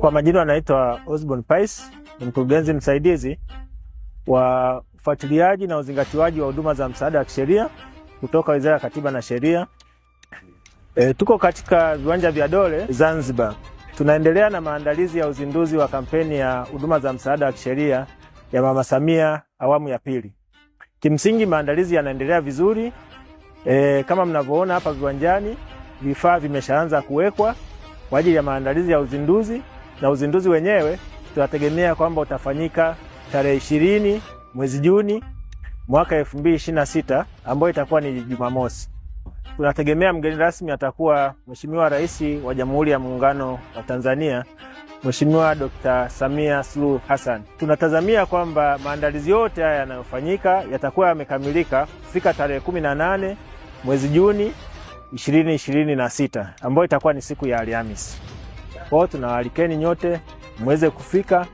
Kwa majina anaitwa Osborn Pais, ni mkurugenzi msaidizi wa ufuatiliaji na uzingatiwaji wa huduma za msaada wa kisheria kutoka Wizara ya Katiba na Sheria. Tuko katika viwanja vya Dole, Zanzibar. Tunaendelea na maandalizi ya uzinduzi wa kampeni ya huduma za msaada wa kisheria ya Mama Samia awamu ya pili. Kimsingi maandalizi yanaendelea vizuri. Kama mnavyoona hapa viwanjani, vifaa vimeshaanza kuwekwa kwa ajili ya maandalizi ya uzinduzi, na uzinduzi wenyewe tunategemea kwamba utafanyika tarehe 20 mwezi Juni mwaka 2026 ambayo itakuwa ni Jumamosi. Tunategemea mgeni rasmi atakuwa Mheshimiwa Rais wa Jamhuri ya Muungano wa Tanzania, Mheshimiwa Dr. Samia Suluhu Hassan. Tunatazamia kwamba maandalizi yote haya yanayofanyika yatakuwa yamekamilika kufika tarehe 18 mwezi Juni 2026 ambayo itakuwa ni siku ya Alhamisi. Kwa hiyo tunawaalikeni nyote muweze kufika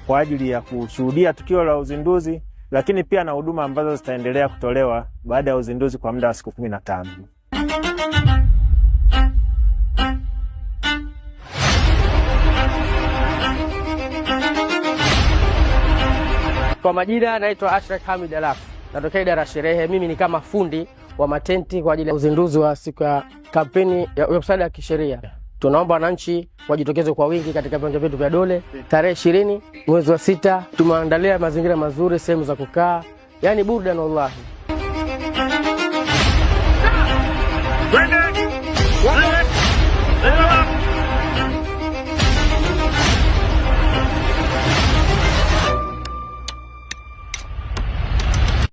kwa ajili ya kushuhudia tukio la uzinduzi, lakini pia na huduma ambazo zitaendelea kutolewa baada ya uzinduzi kwa muda wa siku 15. Kwa majina naitwa Ashraf Hamid Alaf. Natokea idara ya sherehe. Mimi ni kama fundi wa matenti kwa ajili ya uzinduzi wa siku ya kampeni ya msaada wa kisheria. Tunaomba wananchi wajitokeze kwa wingi katika viwanja vyetu vya Dole tarehe 20 mwezi wa 6. Tumeandalia mazingira mazuri, sehemu za kukaa, yani burudani wallahi.